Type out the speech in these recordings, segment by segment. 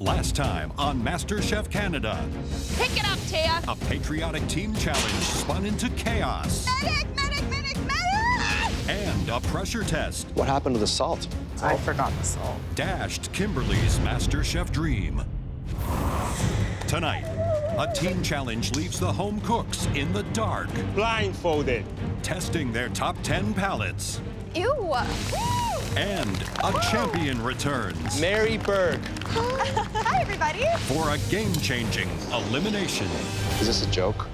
Last time on MasterChef Canada. Pick it up, Taya. A patriotic team challenge spun into chaos. Medic, medic, medic, medic! And a pressure test. What happened to the salt? I forgot the salt. Dashed Kimberly's MasterChef dream. Tonight, a team challenge leaves the home cooks in the dark. Blindfolded. Testing their top 10 palates. Ew! And a champion returns. Mary Berg. Hi, everybody. For a game-changing elimination. Is this a joke?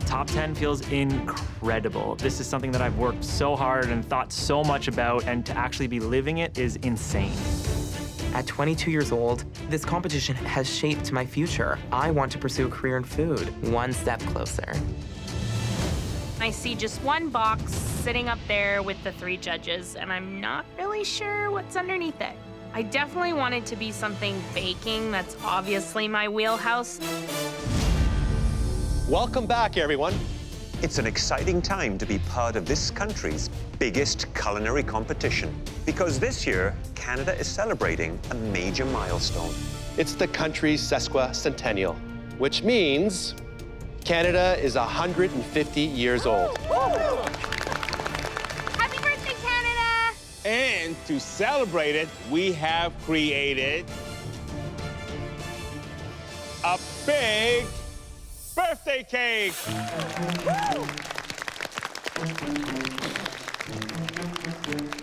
Top 10 feels incredible. This is something that I've worked so hard and thought so much about, and to actually be living it is insane. At 22 years old, this competition has shaped my future. I want to pursue a career in food, one step closer. I see just one box sitting up there with the 3 judges, and I'm not really sure what's underneath it. I definitely want it to be something baking. That's obviously my wheelhouse. Welcome back, everyone. It's an exciting time to be part of this country's biggest culinary competition, because this year, Canada is celebrating a major milestone. It's the country's sesquicentennial, which means Canada is 150 years old. Happy birthday, Canada! And to celebrate it, we have created a big birthday cake.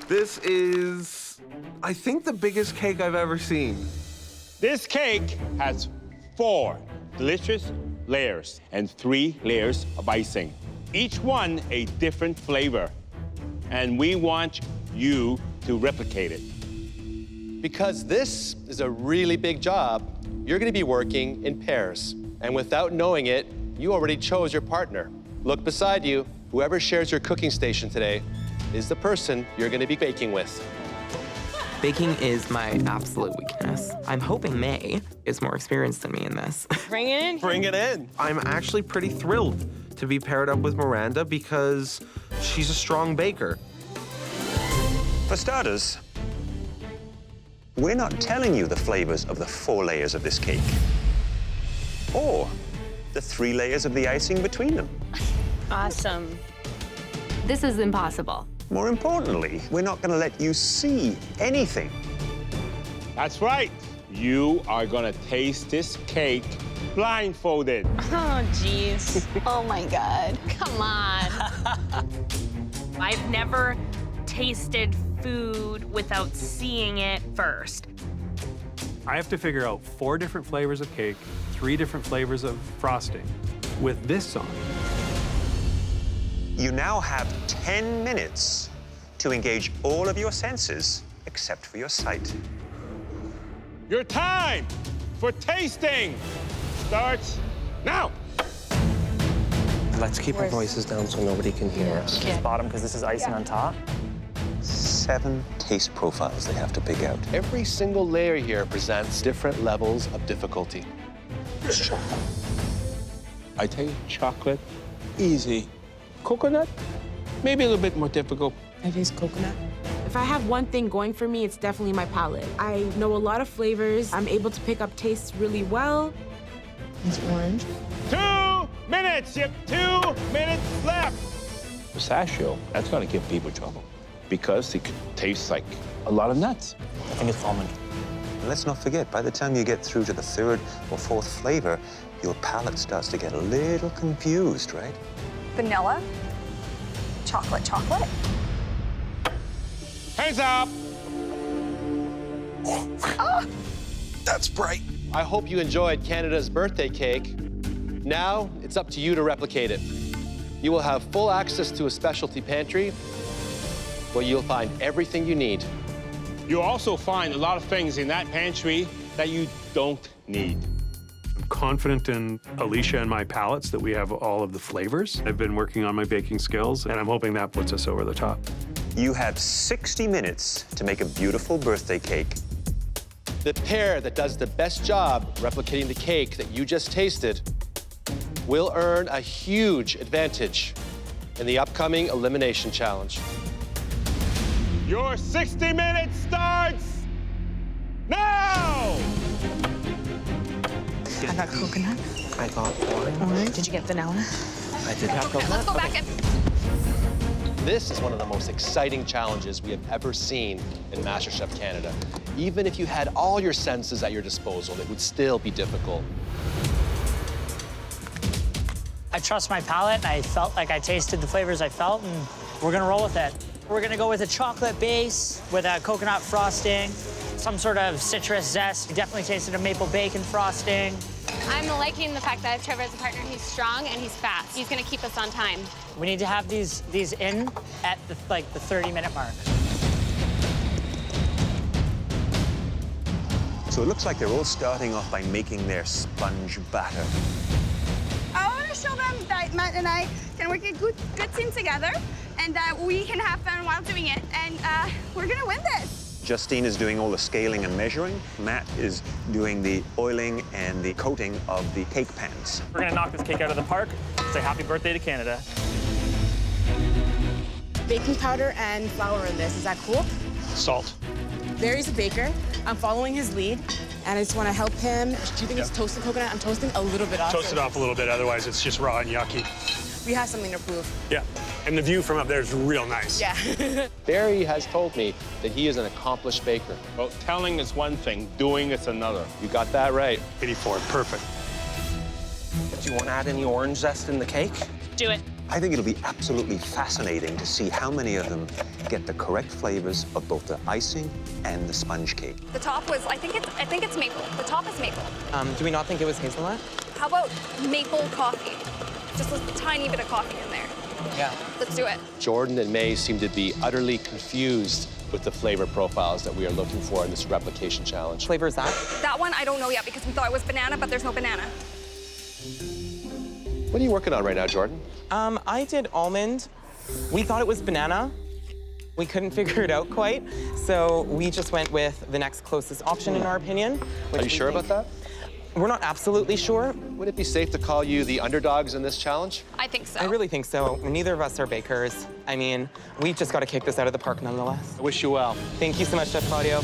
This is, I think, the biggest cake I've ever seen. This cake has 4 delicious layers and 3 layers of icing, each one a different flavor. And we want you to replicate it. Because this is a really big job, you're going to be working in pairs. And without knowing it, you already chose your partner. Look beside you. Whoever shares your cooking station today is the person you're going to be baking with. Baking is my absolute weakness. I'm hoping May is more experienced than me in this. Bring it in. Bring it in. I'm actually pretty thrilled to be paired up with Miranda because she's a strong baker. For starters, we're not telling you the flavors of the 4 layers of this cake, or the 3 layers of the icing between them. Awesome. This is impossible. More importantly, we're not going to let you see anything. That's right. You are gonna taste this cake blindfolded. Oh, jeez. Oh, my God. Come on. I've never tasted food without seeing it first. I have to figure out 4 different flavors of cake, 3 different flavors of frosting with this on. You now have 10 minutes to engage all of your senses except for your sight. Your time for tasting starts now. Let's keep our voices down so nobody can hear us. This bottom, because this is icing on top. 7 taste profiles they have to pick out. Every single layer here presents different levels of difficulty. I take chocolate, easy. Coconut, maybe a little bit more difficult. I taste coconut. If I have one thing going for me, it's definitely my palate. I know a lot of flavors. I'm able to pick up tastes really well. It's orange. 2 minutes, you have 2 minutes left. Pistachio, that's gonna give people trouble because it tastes like a lot of nuts. I think it's almond. And let's not forget, by the time you get through to the 3rd or 4th flavor, your palate starts to get a little confused, right? Vanilla. Chocolate, chocolate. Hands up. Oh. That's bright. I hope you enjoyed Canada's birthday cake. Now, it's up to you to replicate it. You will have full access to a specialty pantry where you'll find everything you need. You'll also find a lot of things in that pantry that you don't need. I'm confident in Alicia and my palates that we have all of the flavors. I've been working on my baking skills, and I'm hoping that puts us over the top. You have 60 minutes to make a beautiful birthday cake. The pair that does the best job replicating the cake that you just tasted will earn a huge advantage in the upcoming Elimination Challenge. Your 60 minutes starts now! I got coconut. I got orange. Did you get vanilla? I did have coconut. Let's go back in. This is one of the most exciting challenges we have ever seen in MasterChef Canada. Even if you had all your senses at your disposal, it would still be difficult. I trust my palate. I felt like I tasted the flavors I felt, and we're gonna roll with it. We're gonna go with a chocolate base with a coconut frosting, some sort of citrus zest. We definitely tasted a maple bacon frosting. I'm liking the fact that I have Trevor as a partner. He's strong and he's fast. He's gonna keep us on time. We need to have these in at the 30-minute mark. So it looks like they're all starting off by making their sponge batter. I want to show them that Matt and I can work a good team together and that we can have fun while doing it. And we're going to win this. Justine is doing all the scaling and measuring. Matt is doing the oiling and the coating of the cake pans. We're gonna knock this cake out of the park. Say happy birthday to Canada. Baking powder and flour in this. Is that cool? Salt. Barry's a baker. I'm following his lead, and I just want to help him. Do you think it's toasted coconut? I'm toasting a little bit off. Toast it off a little bit, otherwise it's just raw and yucky. We have something to prove. Yeah, and the view from up there is real nice. Yeah. Barry has told me that he is an accomplished baker. Well, telling is one thing, doing is another. You got that right. 84, perfect. Do you want to add any orange zest in the cake? Do it. I think it'll be absolutely fascinating to see how many of them get the correct flavors of both the icing and the sponge cake. The top was, I think it's maple. The top is maple. Do we not think it was hazelnut? How about maple coffee? Just a tiny bit of coffee in there. Yeah. Let's do it. Jordan and May seem to be utterly confused with the flavor profiles that we are looking for in this replication challenge. Flavor is that? That one, I don't know yet because we thought it was banana, but there's no banana. What are you working on right now, Jordan? I did almond. We thought it was banana. We couldn't figure it out quite, so we just went with the next closest option in our opinion. Are you sure about that? We're not absolutely sure. Would it be safe to call you the underdogs in this challenge? I think so. I really think so. Neither of us are bakers. I mean, we've just got to kick this out of the park nonetheless. I wish you well. Thank you so much, Chef Claudio.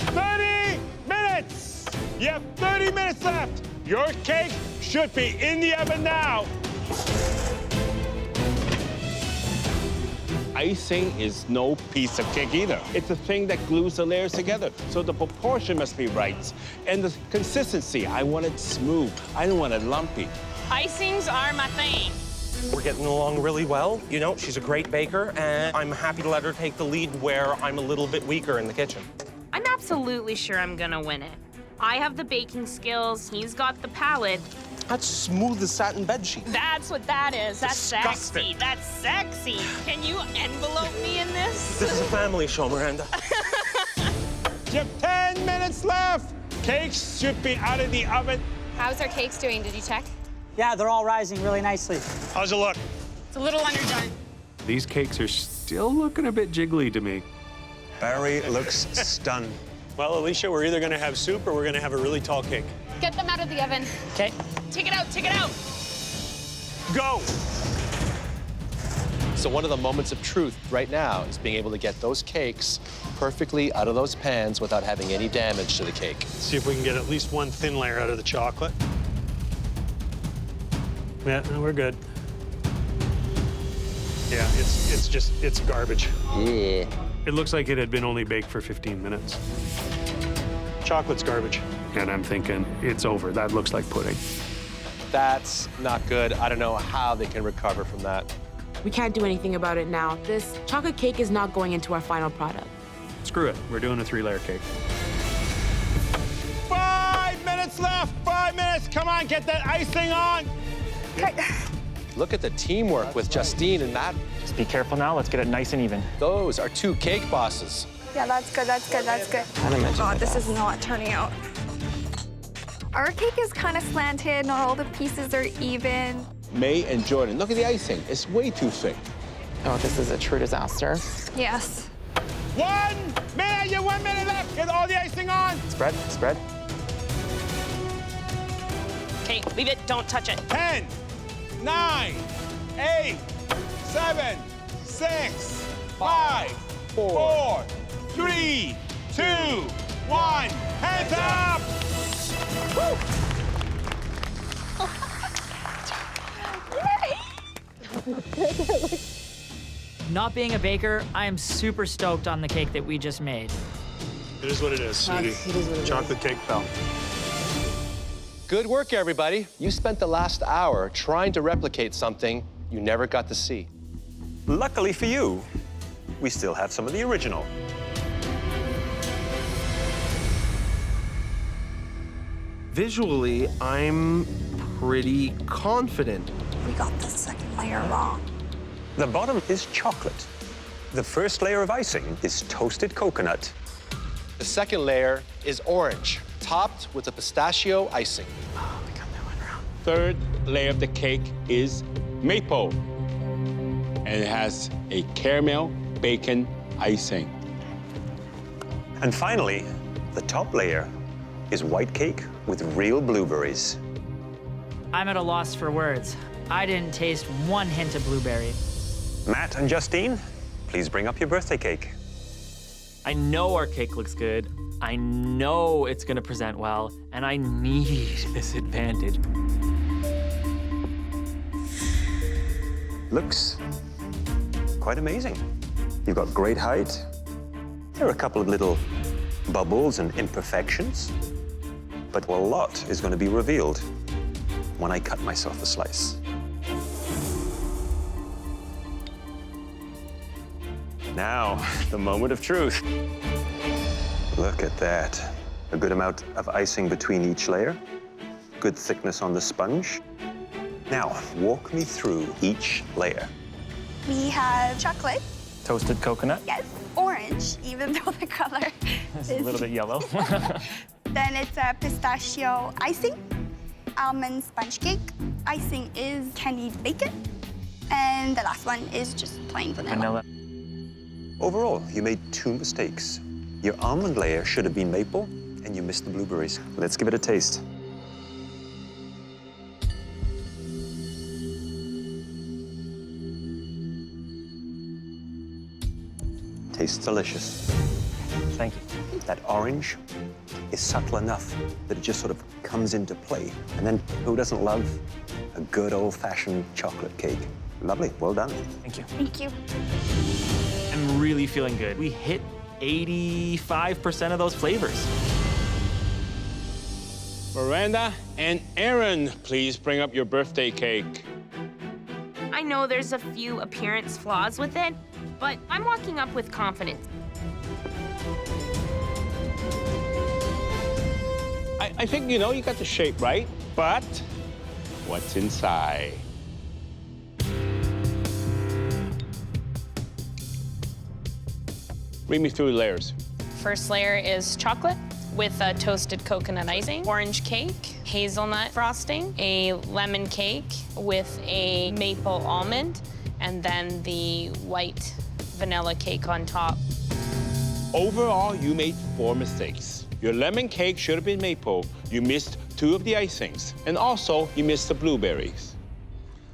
30 minutes! You have 30 minutes left. Your cake should be in the oven now. Icing is no piece of cake either. It's the thing that glues the layers together. So the proportion must be right. And the consistency, I want it smooth. I don't want it lumpy. Icings are my thing. We're getting along really well. You know, she's a great baker, and I'm happy to let her take the lead where I'm a little bit weaker in the kitchen. I'm absolutely sure I'm gonna win it. I have the baking skills, he's got the palate. That's smooth as satin bedsheet. That's what that is. That's Disgusting. sexy. That's sexy. Can you envelope me in this? This is a family show, Miranda. You have 10 minutes left. Cakes should be out of the oven. How's our cakes doing? Did you check? Yeah, they're all rising really nicely. How's it look? It's a little underdone. These cakes are still looking a bit jiggly to me. Barry looks stunned. Well, Alicia, we're either gonna have soup or we're gonna have a really tall cake. Get them out of the oven. Okay. Take it out, take it out. Go! So one of the moments of truth right now is being able to get those cakes perfectly out of those pans without having any damage to the cake. See if we can get at least one thin layer out of the chocolate. Yeah, no, we're good. Yeah, it's garbage. Yeah. It looks like it had been only baked for 15 minutes. Chocolate's garbage. And I'm thinking, it's over. That looks like pudding. That's not good. I don't know how they can recover from that. We can't do anything about it now. This chocolate cake is not going into our final product. Screw it. We're doing a 3-layer cake. 5 minutes left. 5 minutes. Come on, get that icing on. Look at the teamwork with Justine and Matt. Just be careful now. Let's get it nice and even. Those are 2 cake bosses. Yeah, that's good, that's good, that's good. God, this is not turning out. Our cake is kind of slanted, not all the pieces are even. May and Jordan, look at the icing. It's way too thick. Oh, this is a true disaster. Yes. 1 minute, you have 1 minute left. Get all the icing on. Spread, spread. Okay, leave it, don't touch it. 10, 9, 8, 7, 6, 5, 4, 3, 2, 1. Hands up! Not being a baker, I am super stoked on the cake that we just made. It is what it is, sweetie. Chocolate cake fell. Good work, everybody. You spent the last hour trying to replicate something you never got to see. Luckily for you, we still have some of the original. Visually, I'm pretty confident. We got the second layer wrong. The bottom is chocolate. The first layer of icing is toasted coconut. The second layer is orange, topped with a pistachio icing. Oh, we got that one wrong. Third layer of the cake is maple. And it has a caramel bacon icing. And finally, the top layer is white cake with real blueberries. I'm at a loss for words. I didn't taste one hint of blueberry. Matt and Justine, please bring up your birthday cake. I know our cake looks good. I know it's gonna present well, and I need this advantage. Looks quite amazing. You've got great height. There are a couple of little bubbles and imperfections, but a lot is going to be revealed when I cut myself a slice. Now, the moment of truth. Look at that. A good amount of icing between each layer. Good thickness on the sponge. Now, walk me through each layer. We have chocolate. Toasted coconut. Yes. Orange, even though the color It's a little bit yellow. Then it's a pistachio icing, almond sponge cake. Icing is candied bacon. And the last one is just plain vanilla. Overall, you made 2 mistakes. Your almond layer should have been maple, and you missed the blueberries. Let's give it a taste. Tastes delicious. Thank you. That orange is subtle enough that it just sort of comes into play. And then who doesn't love a good old-fashioned chocolate cake? Lovely, well done. Thank you. Thank you. I'm really feeling good. We hit 85% of those flavors. Miranda and Aaron, please bring up your birthday cake. I know there's a few appearance flaws with it, but I'm walking up with confidence. I think, you know, you got the shape right, but what's inside? Read me through the layers. First layer is chocolate with a toasted coconut icing, orange cake, hazelnut frosting, a lemon cake with a maple almond, and then the white vanilla cake on top. Overall, you made 4 mistakes. Your lemon cake should have been maple. You missed 2 of the icings. And also, you missed the blueberries.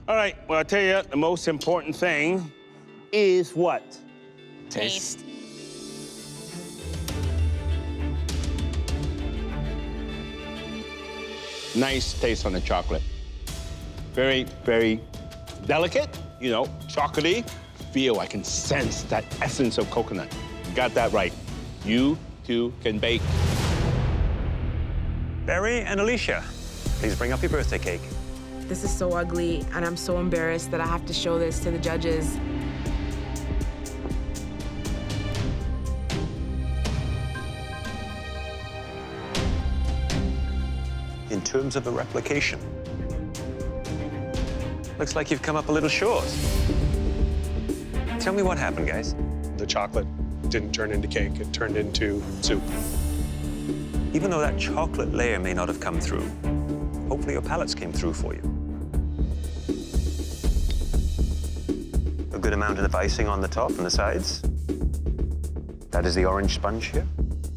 All right, well, I'll tell you, the most important thing is what? Taste. Nice taste on the chocolate. Very, very delicate, you know, chocolatey. I can sense that essence of coconut. You got that right. You two can bake. Barry and Alicia, please bring up your birthday cake. This is so ugly, and I'm so embarrassed that I have to show this to the judges. In terms of a replication, looks like you've come up a little short. Tell me what happened, guys. The chocolate didn't turn into cake, it turned into soup. Even though that chocolate layer may not have come through, hopefully your palates came through for you. A good amount of icing on the top and the sides. That is the orange sponge here.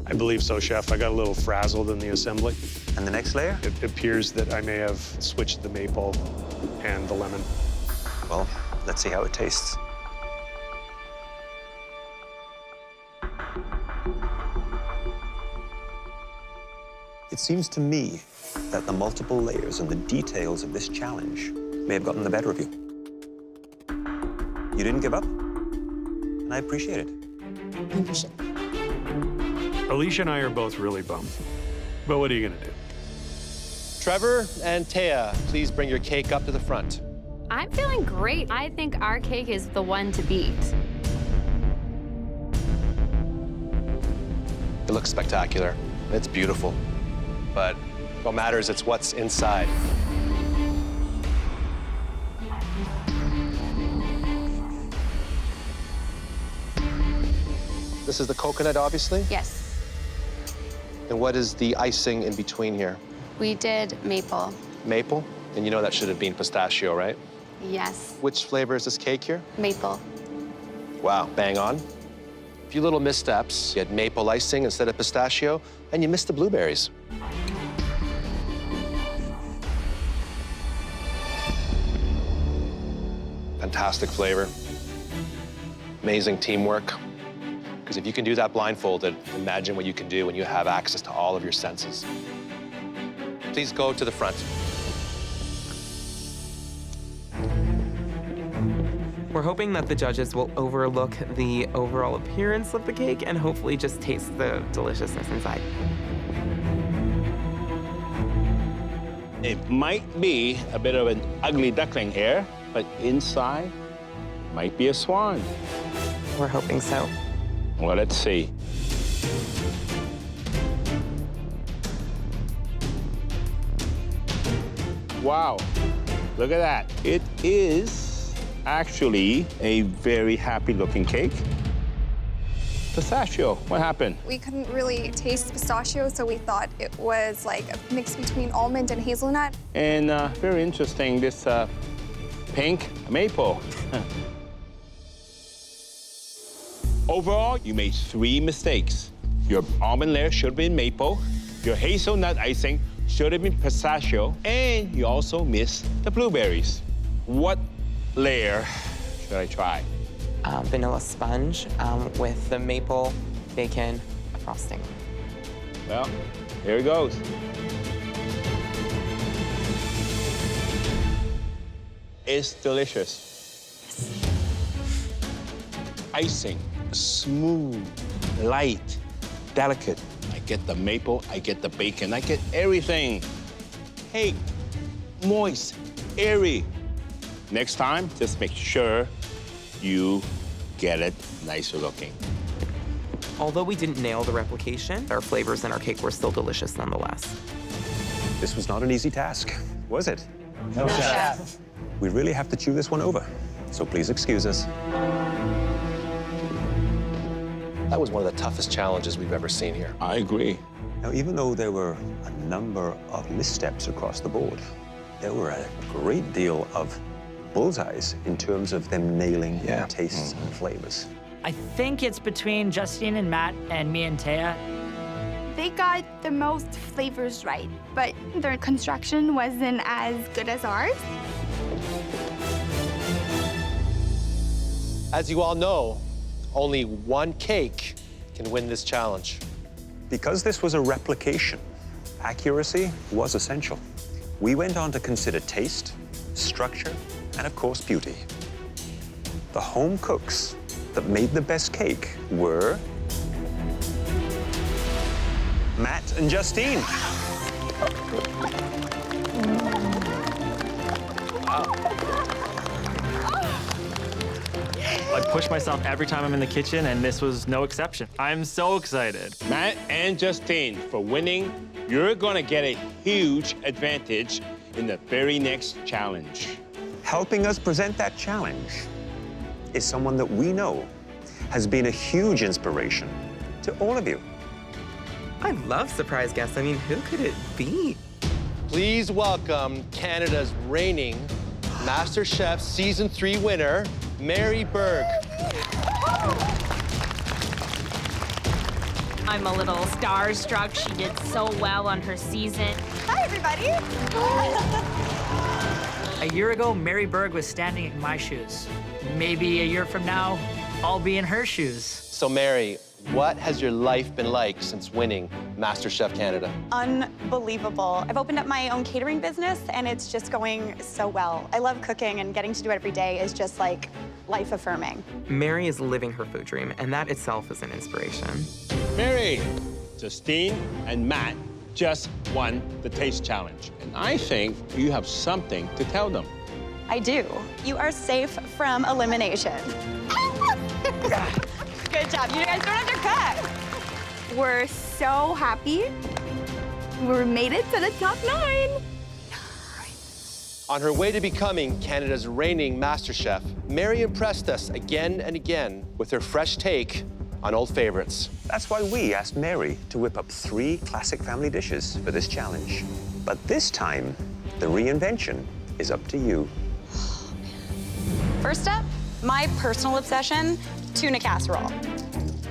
I believe so, Chef. I got a little frazzled in the assembly. And the next layer? It appears that I may have switched the maple and the lemon. Well, let's see how it tastes. It seems to me that the multiple layers and the details of this challenge may have gotten the better of you. You didn't give up, and I appreciate it. Alicia and I are both really bummed. But what are you gonna do? Trevor and Taya, please bring your cake up to the front. I'm feeling great. I think our cake is the one to beat. It looks spectacular. It's beautiful. But what matters is what's inside. This is the coconut, obviously? Yes. And what is the icing in between here? We did maple. Maple? And you know that should have been pistachio, right? Yes. Which flavor is this cake here? Maple. Wow, bang on. A few little missteps. You had maple icing instead of pistachio, and you missed the blueberries. Fantastic flavor. Amazing teamwork. Because if you can do that blindfolded, imagine what you can do when you have access to all of your senses. Please go to the front. We're hoping that the judges will overlook the overall appearance of the cake and hopefully just taste the deliciousness inside. It might be a bit of an ugly duckling here, but inside might be a swan. We're hoping so. Well, let's see. Wow, look at that. It is actually a very happy looking cake. Pistachio, what happened? We couldn't really taste pistachio, so we thought it was like a mix between almond and hazelnut. And very interesting, this pink maple. Overall, you made 3 mistakes. Your almond layer should have been maple, your hazelnut icing should have been pistachio, and you also missed the blueberries. What layer should I try? Vanilla sponge with the maple bacon frosting. Well, here it goes. It's delicious. Icing, smooth, light, delicate. I get the maple, I get the bacon, I get everything. Cake, moist, airy. Next time, just make sure you get it nicer looking. Although we didn't nail the replication, our flavors in our cake were still delicious nonetheless. This was not an easy task, was it? No, chef. We really have to chew this one over, so please excuse us. That was one of the toughest challenges we've ever seen here. I agree. Now, even though there were a number of missteps across the board, there were a great deal of bullseyes in terms of them nailing their tastes and flavors. I think it's between Justine and Matt and me and Taya. They got the most flavors right, but their construction wasn't as good as ours. As you all know, only one cake can win this challenge. Because this was a replication, accuracy was essential. We went on to consider taste, structure, and of course, beauty. The home cooks that made the best cake were Matt and Justine. I push myself every time I'm in the kitchen, and this was no exception. I'm so excited. Matt and Justine, for winning, you're gonna get a huge advantage in the very next challenge. Helping us present that challenge is someone that we know has been a huge inspiration to all of you. I love surprise guests. I mean, who could it be? Please welcome Canada's reigning MasterChef Season 3 winner, Mary Berg. I'm a little starstruck. She did so well on her season. Hi, everybody. A year ago, Mary Berg was standing in my shoes. Maybe a year from now, I'll be in her shoes. So, Mary, what has your life been like since winning MasterChef Canada? Unbelievable. I've opened up my own catering business, and it's just going so well. I love cooking, and getting to do it every day is just like life-affirming. Mary is living her food dream, and that itself is an inspiration. Mary, Justine, and Matt just won the taste challenge. And I think you have something to tell them. I do. You are safe from elimination. Good job. You guys don't have to cook. We're so happy. We made it to the top 9. On her way to becoming Canada's reigning MasterChef, Mary impressed us again and again with her fresh take on old favorites. That's why we asked Mary to whip up 3 classic family dishes for this challenge. But this time, the reinvention is up to you. First up, my personal obsession, tuna casserole.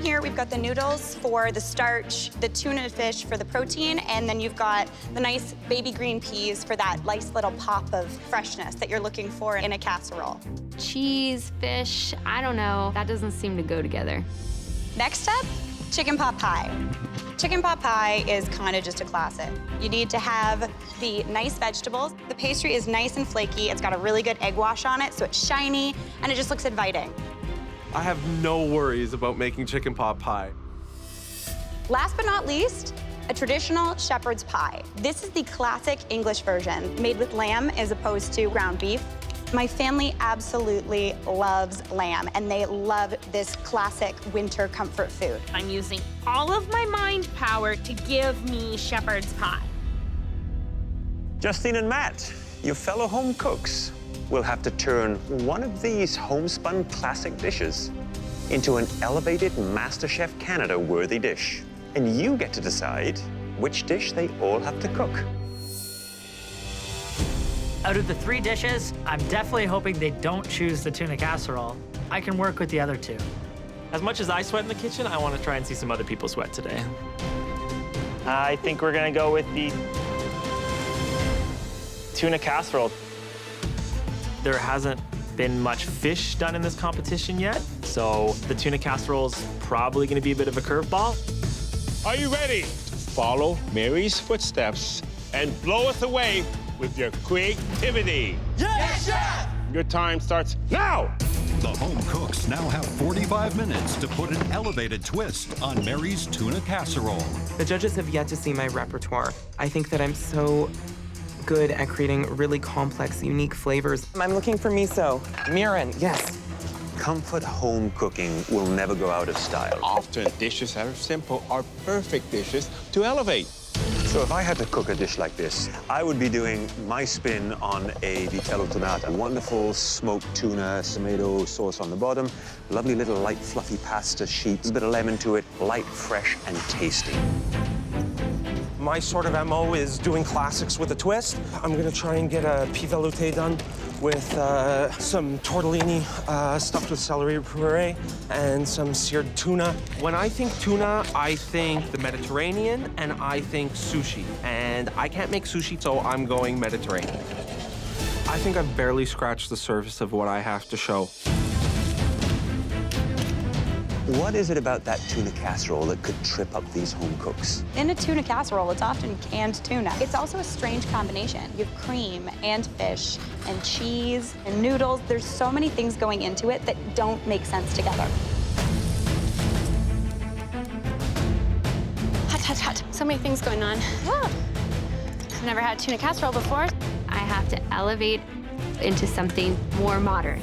Here we've got the noodles for the starch, the tuna fish for the protein, and then you've got the nice baby green peas for that nice little pop of freshness that you're looking for in a casserole. Cheese, fish, I don't know. That doesn't seem to go together. Next up, chicken pot pie. Chicken pot pie is kind of just a classic. You need to have the nice vegetables. The pastry is nice and flaky. It's got a really good egg wash on it, so it's shiny, and it just looks inviting. I have no worries about making chicken pot pie. Last but not least, a traditional shepherd's pie. This is the classic English version, made with lamb as opposed to ground beef. My family absolutely loves lamb, and they love this classic winter comfort food. I'm using all of my mind power to give me shepherd's pie. Justine and Matt, your fellow home cooks, will have to turn one of these homespun classic dishes into an elevated MasterChef Canada worthy dish. And you get to decide which dish they all have to cook. Out of the 3 dishes, I'm definitely hoping they don't choose the tuna casserole. I can work with the other 2. As much as I sweat in the kitchen, I want to try and see some other people sweat today. I think we're gonna go with the tuna casserole. There hasn't been much fish done in this competition yet, so the tuna casserole's probably gonna be a bit of a curveball. Are you ready to follow Mary's footsteps and blow us away with your creativity? Yes, Chef! Your time starts now! The home cooks now have 45 minutes to put an elevated twist on Mary's tuna casserole. The judges have yet to see my repertoire. I think that I'm so good at creating really complex, unique flavors. I'm looking for miso. Mirin, yes. Comfort home cooking will never go out of style. Often, dishes that are simple are perfect dishes to elevate. So if I had to cook a dish like this, I would be doing my spin on a vitello tonata. Wonderful smoked tuna, tomato sauce on the bottom, lovely little light fluffy pasta sheets, a bit of lemon to it, light, fresh, and tasty. My sort of MO is doing classics with a twist. I'm gonna try and get a pied velouté done with some tortellini stuffed with celery puree and some seared tuna. When I think tuna, I think the Mediterranean and I think sushi. And I can't make sushi, so I'm going Mediterranean. I think I've barely scratched the surface of what I have to show. What is it about that tuna casserole that could trip up these home cooks? In a tuna casserole, it's often canned tuna. It's also a strange combination. You have cream and fish and cheese and noodles. There's so many things going into it that don't make sense together. Hot, hot, hot. So many things going on. Whoa. I've never had tuna casserole before. I have to elevate into something more modern.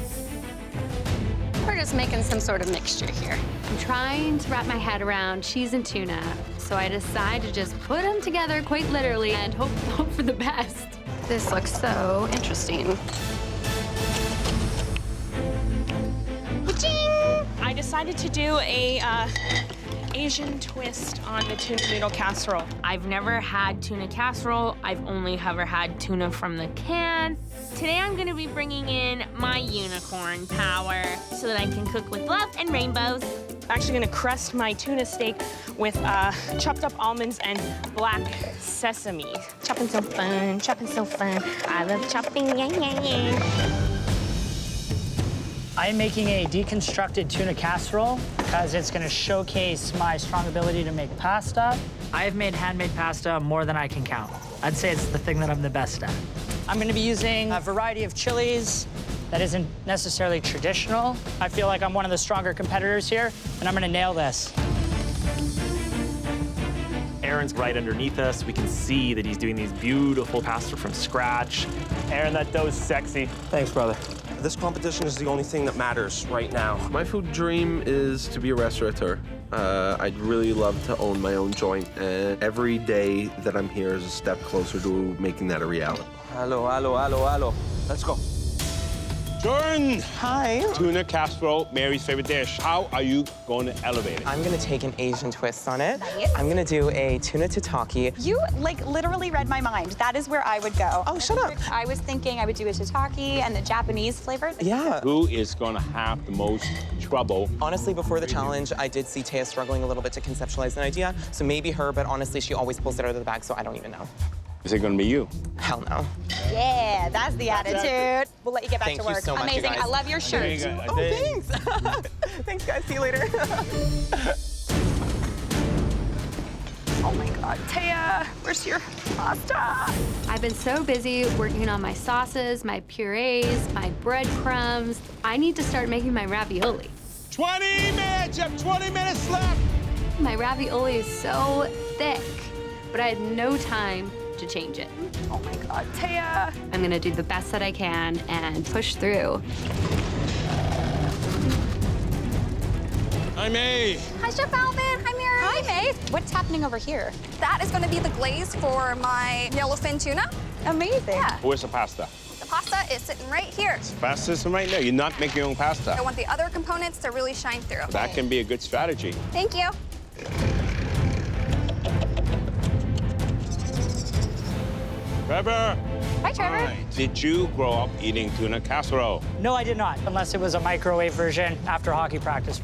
We're just making some sort of mixture here. I'm trying to wrap my head around cheese and tuna, so I decide to just put them together quite literally and hope for the best. This looks so interesting. I decided to do a Asian twist on the tuna noodle casserole. I've never had tuna casserole. I've only ever had tuna from the can. Today I'm gonna be bringing in my unicorn power so that I can cook with love and rainbows. I'm actually gonna crust my tuna steak with chopped up almonds and black sesame. Chopping so fun, chopping so fun. I love chopping, yeah, yeah, yeah. I'm making a deconstructed tuna casserole because it's gonna showcase my strong ability to make pasta. I've made handmade pasta more than I can count. I'd say it's the thing that I'm the best at. I'm gonna be using a variety of chilies that isn't necessarily traditional. I feel like I'm one of the stronger competitors here, and I'm gonna nail this. Aaron's right underneath us. We can see that he's doing these beautiful pasta from scratch. Aaron, that dough's sexy. Thanks, brother. This competition is the only thing that matters right now. My food dream is to be a restaurateur. I'd really love to own my own joint, and every day that I'm here is a step closer to making that a reality. Hello, hello, hello, hello. Let's go. Jordan! Hi. Tuna casserole, Mary's favorite dish. How are you going to elevate it? I'm gonna take an Asian twist on it. Nice. I'm gonna do a tuna tataki. You, like, literally read my mind. That is where I would go. Oh, shut up. I was thinking I would do a tataki and the Japanese flavor. Yeah. Who is going to have the most trouble? Honestly, before the challenge, I did see Taya struggling a little bit to conceptualize an idea, so maybe her, but honestly, she always pulls it out of the bag, so I don't even know. Is it going to be you? Hell no. Yeah, that's the attitude. We'll let you get back Thank to work. you so much, you Amazing. guys. I love your shirt. Oh, thanks. Thanks, guys. See you later. Oh my God, Taya, where's your pasta? I've been so busy working on my sauces, my purees, my breadcrumbs. I need to start making my ravioli. 20 minutes! You have 20 minutes left! My ravioli is so thick, but I had no time to change it. Oh my God, Taya. I'm gonna do the best that I can and push through. Hi, May. Hi, Chef Alvin. Hi, Mary. Hi, May. What's happening over here? That is going to be the glaze for my yellowfin tuna. Amazing. Yeah. Where's the pasta? The pasta is sitting right here. Pasta's right there. You're not making your own pasta. I want the other components to really shine through. That can be a good strategy. Thank you. Trevor. Hi, Trevor. Hi. Did you grow up eating tuna casserole? No, I did not, unless it was a microwave version after hockey practice.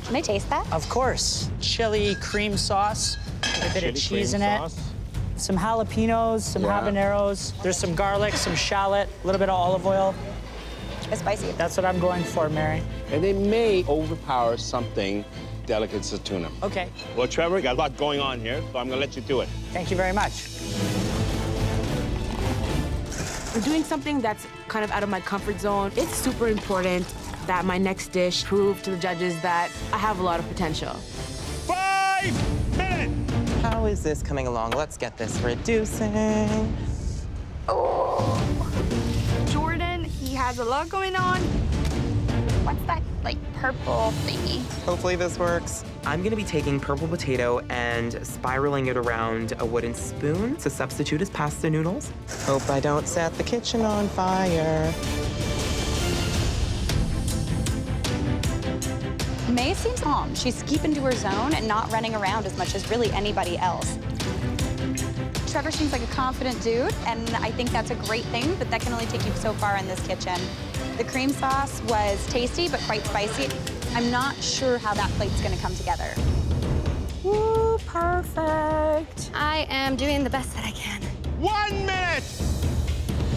Can I taste that? Of course. Chili cream sauce with a bit of cheese in it. Some jalapenos, some habaneros. There's some garlic, some shallot, a little bit of olive oil. It's spicy. That's what I'm going for, Mary. And they may overpower something delicate as tuna. Okay. Well, Trevor, you got a lot going on here, so I'm gonna let you do it. Thank you very much. I'm doing something that's kind of out of my comfort zone. It's super important that my next dish prove to the judges that I have a lot of potential. 5 minutes! How is this coming along? Let's get this reducing. Oh. Jordan, he has a lot going on. What's that, like, purple thingy? Hopefully this works. I'm gonna be taking purple potato and spiraling it around a wooden spoon to substitute as pasta noodles. Hope I don't set the kitchen on fire. May seems calm. She's keeping to her zone and not running around as much as really anybody else. Trevor seems like a confident dude, and I think that's a great thing, but that can only take you so far in this kitchen. The cream sauce was tasty, but quite spicy. I'm not sure how that plate's gonna come together. Woo, perfect. I am doing the best that I can. 1 minute!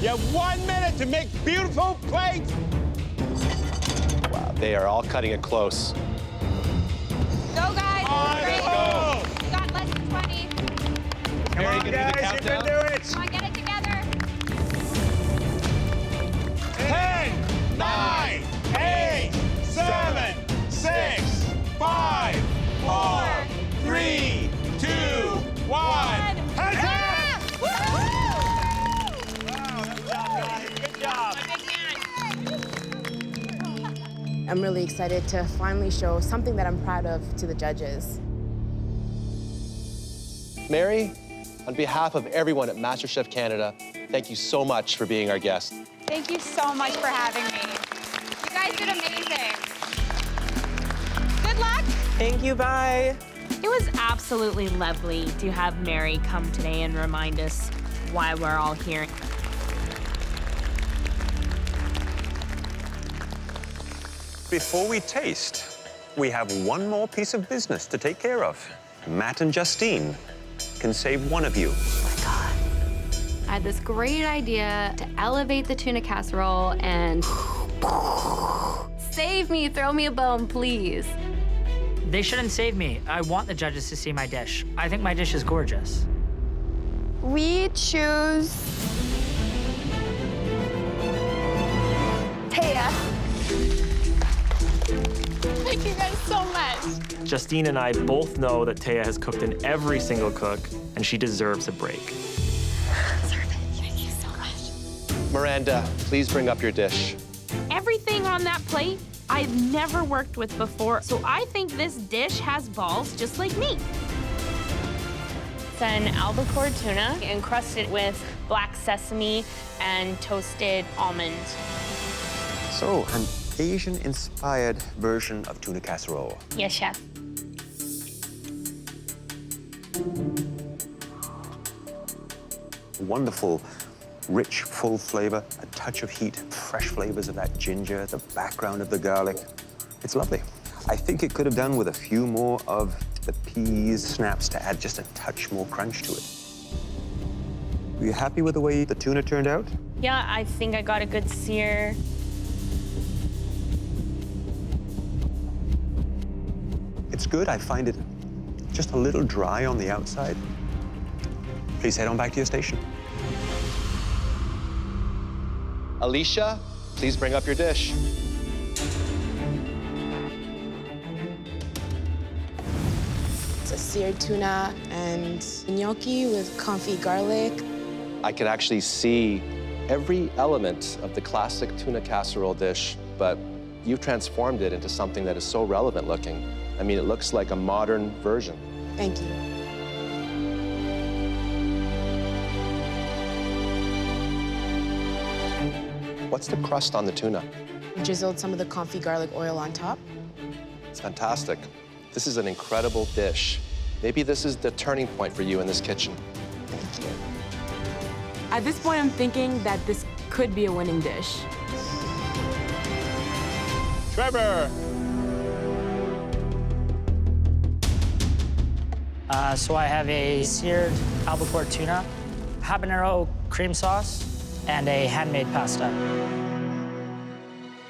You have 1 minute to make beautiful plates! Wow, they are all cutting it close. Go, guys. Let's go! You got less than 20. Come on, guys, you can do it! Come on, get it together. 10, 9, 8, 7, 6, 5, 4, 3, 2, 1. Hands up! Wow, good job, guys. Good job. I'm really excited to finally show something that I'm proud of to the judges. Mary, on behalf of everyone at MasterChef Canada, thank you so much for being our guest. Thank you so much for having me. You guys did amazing. Good luck. Thank you, bye. It was absolutely lovely to have Mary come today and remind us why we're all here. Before we taste, We have one more piece of business to take care of. Matt and Justine can save one of you. I had this great idea to elevate the tuna casserole and save me, throw me a bone, please. They shouldn't save me. I want the judges to see my dish. I think my dish is gorgeous. We choose Taya. Thank you guys so much. Justine and I both know that Taya has cooked in every single cook, and she deserves a break. Thank you so much. Miranda, please bring up your dish. Everything on that plate I've never worked with before, so I think this dish has balls just like me. It's an albacore tuna encrusted with black sesame and toasted almond. So, an Asian-inspired version of tuna casserole. Yes, chef. Wonderful, rich, full flavor, a touch of heat, fresh flavors of that ginger, the background of the garlic. It's lovely. I think it could have done with a few more of the peas snaps to add just a touch more crunch to it. Were you happy with the way the tuna turned out? Yeah, I think I got a good sear. It's good. I find it just a little dry on the outside. Please head on back to your station. Alicia, please bring up your dish. It's a seared tuna and gnocchi with confit garlic. I can actually see every element of the classic tuna casserole dish, but you've transformed it into something that is so relevant looking. I mean, it looks like a modern version. Thank you. What's the crust on the tuna? Drizzled some of the confit garlic oil on top. It's fantastic. This is an incredible dish. Maybe this is the turning point for you in this kitchen. Thank you. At this point, I'm thinking that this could be a winning dish. Trevor! So I have a seared albacore tuna, habanero cream sauce, and a handmade pasta.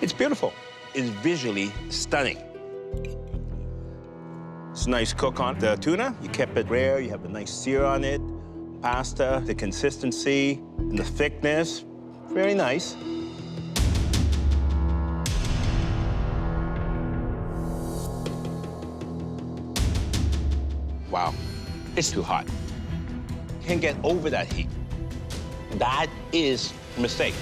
It's beautiful. It's visually stunning. It's a nice cook on the tuna. You kept it rare. You have a nice sear on it. Pasta, the consistency, and the thickness. Very nice. Wow, it's too hot. Can't get over that heat. That is a mistake.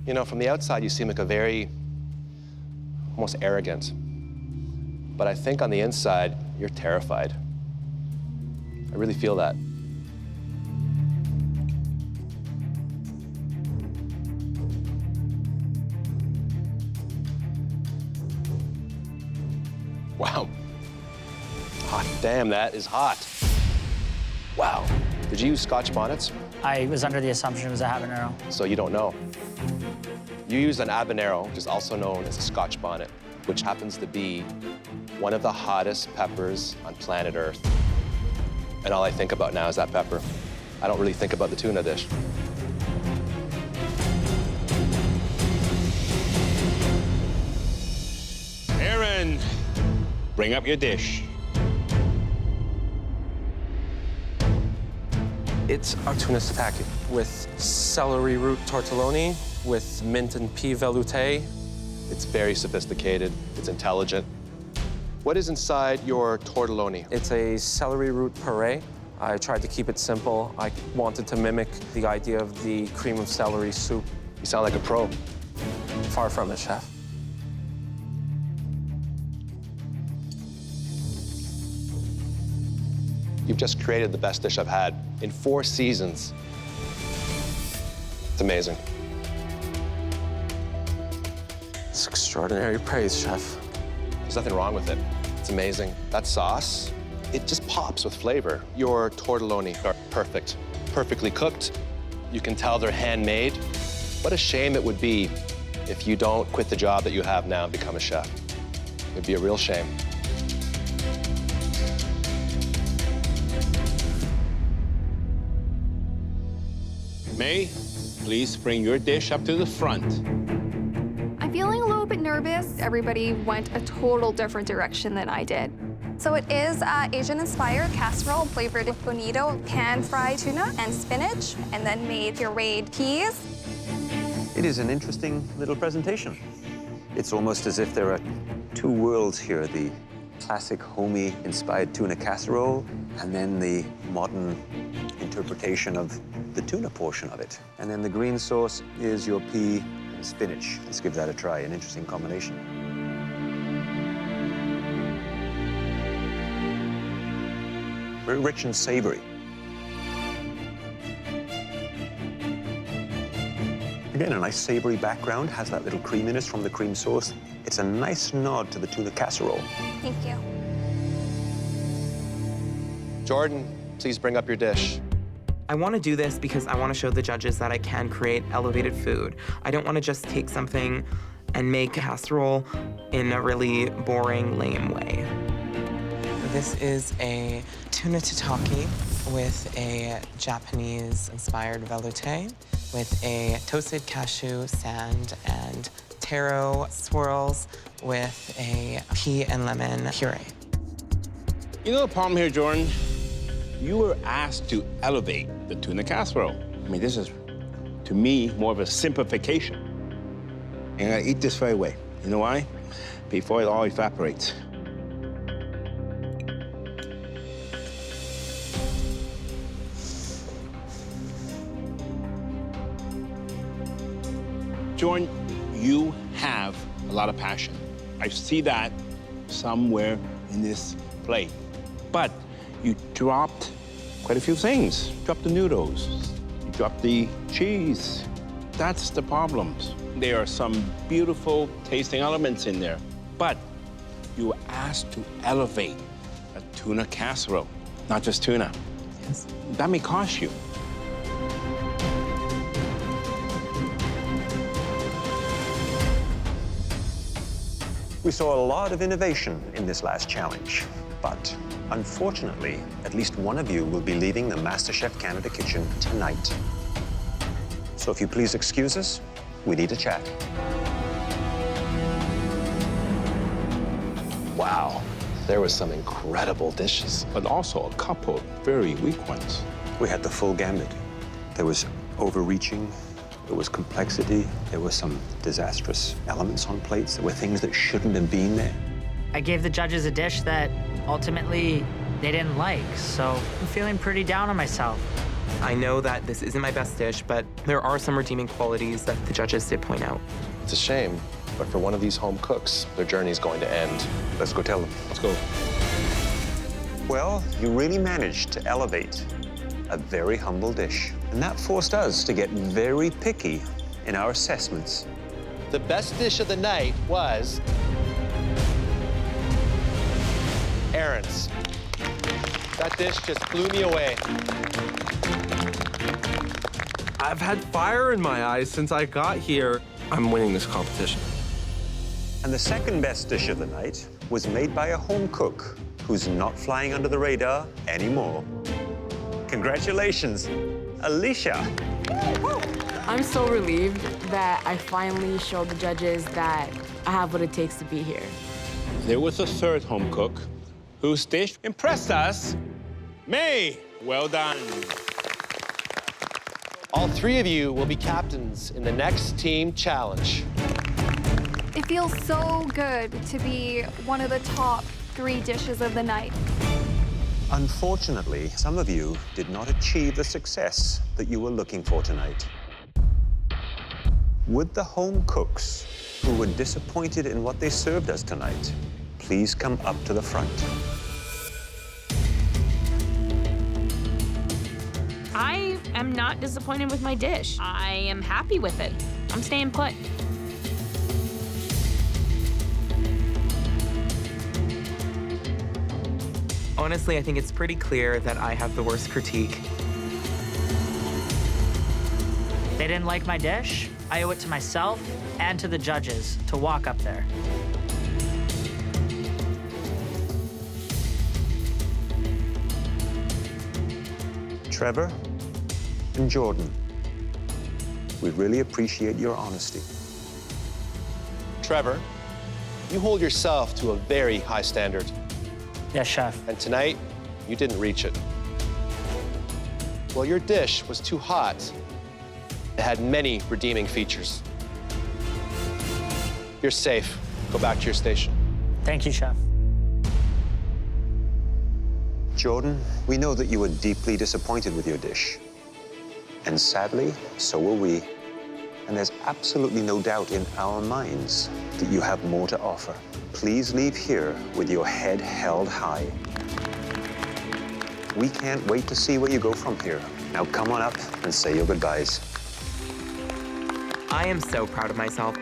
You know, from the outside, you seem like a very, almost arrogant. But I think on the inside, you're terrified. I really feel that. Wow. Hot damn, that is hot. Wow. Did you use Scotch bonnets? I was under the assumption it was a habanero. So you don't know. You used an habanero, which is also known as a Scotch bonnet, which happens to be one of the hottest peppers on planet Earth. And all I think about now is that pepper. I don't really think about the tuna dish. Aaron, bring up your dish. It's our tuna satake with celery root tortelloni with mint and pea velouté. It's very sophisticated. It's intelligent. What is inside your tortelloni? It's a celery root puree. I tried to keep it simple. I wanted to mimic the idea of the cream of celery soup. You sound like a pro. Far from it, chef. You've just created the best dish I've had in 4 seasons. It's amazing. It's extraordinary praise, chef. There's nothing wrong with it. It's amazing. That sauce, it just pops with flavor. Your tortelloni are perfect, perfectly cooked. You can tell they're handmade. What a shame it would be if you don't quit the job that you have now and become a chef. It'd be a real shame. May, please bring your dish up to the front. I'm feeling a little bit nervous. Everybody went a total different direction than I did. So it is Asian-inspired casserole flavored with bonito, pan-fried tuna and spinach, and then made pureed peas. It is an interesting little presentation. It's almost as if there are two worlds here, the classic homey-inspired tuna casserole, and then the modern interpretation of the tuna portion of it. And then the green sauce is your pea and spinach. Let's give that a try, an interesting combination. Very rich and savory. Again, a nice savory background, has that little creaminess from the cream sauce. It's a nice nod to the tuna casserole. Thank you. Jordan, please bring up your dish. I want to do this because I want to show the judges that I can create elevated food. I don't want to just take something and make a casserole in a really boring, lame way. This is a tuna tataki with a Japanese-inspired velouté with a toasted cashew sand and taro swirls with a pea and lemon puree. You know the problem here, Jordan? You were asked to elevate the tuna casserole. I mean, this is, to me, more of a simplification. And I eat this right away. You know why? Before it all evaporates. Jordan, you have a lot of passion. I see that somewhere in this plate. But you dropped quite a few things. You dropped the noodles, you dropped the cheese. That's the problems. There are some beautiful tasting elements in there, but you were asked to elevate a tuna casserole, not just tuna. Yes. That may cost you. We saw a lot of innovation in this last challenge, but unfortunately, at least one of you will be leaving the MasterChef Canada kitchen tonight. So if you please excuse us, we need to chat. Wow, there was some incredible dishes. But also a couple very weak ones. We had the full gambit. There was overreaching, there was complexity, there were some disastrous elements on plates, there were things that shouldn't have been there. I gave the judges a dish that ultimately they didn't like, so I'm feeling pretty down on myself. I know that this isn't my best dish, but there are some redeeming qualities that the judges did point out. It's a shame, but for one of these home cooks, their journey's going to end. Let's go tell them. Let's go. Well, you really managed to elevate a very humble dish, and that forced us to get very picky in our assessments. The best dish of the night was Aaron's. That dish just blew me away. I've had fire in my eyes since I got here. I'm winning this competition. And the second best dish of the night was made by a home cook who's not flying under the radar anymore. Congratulations, Alicia. I'm so relieved that I finally showed the judges that I have what it takes to be here. There was a third home cook whose dish impressed us. May, well done. All three of you will be captains in the next team challenge. It feels so good to be one of the top 3 dishes of the night. Unfortunately, some of you did not achieve the success that you were looking for tonight. Would the home cooks who were disappointed in what they served us tonight please come up to the front? I am not disappointed with my dish. I am happy with it. I'm staying put. Honestly, I think it's pretty clear that I have the worst critique. They didn't like my dish. I owe it to myself and to the judges to walk up there. Trevor and Jordan, we really appreciate your honesty. Trevor, you hold yourself to a very high standard. Yes, chef. And tonight, you didn't reach it. Well, your dish was too hot. It had many redeeming features. You're safe. Go back to your station. Thank you, chef. Jordan, we know that you were deeply disappointed with your dish. And sadly, so were we. And there's absolutely no doubt in our minds that you have more to offer. Please leave here with your head held high. We can't wait to see where you go from here. Now come on up and say your goodbyes. I am so proud of myself.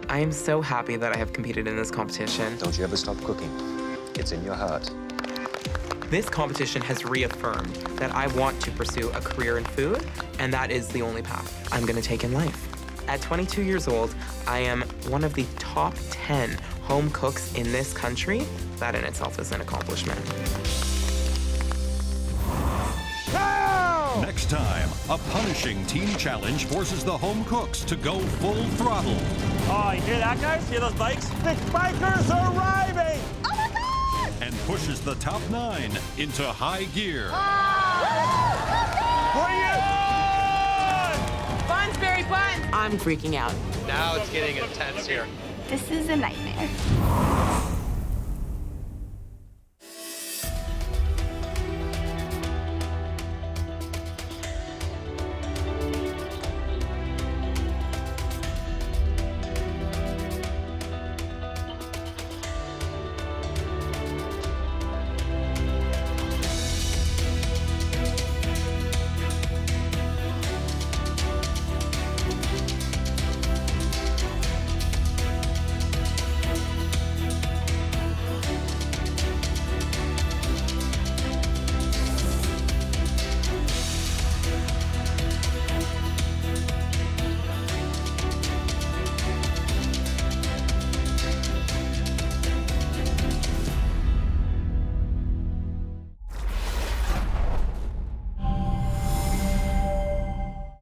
I am so happy that I have competed in this competition. Don't you ever stop cooking. It's in your heart. This competition has reaffirmed that I want to pursue a career in food, and that is the only path I'm gonna take in life. At 22 years old, I am one of the top 10 home cooks in this country. That in itself is an accomplishment. Next time, a punishing team challenge forces the home cooks to go full throttle. Oh, you hear that, guys? Hear those bikes? The bikers are arriving! And pushes the top 9 into high gear. Buns, Barry, buns! I'm freaking out. Now it's getting intense here. This is a nightmare.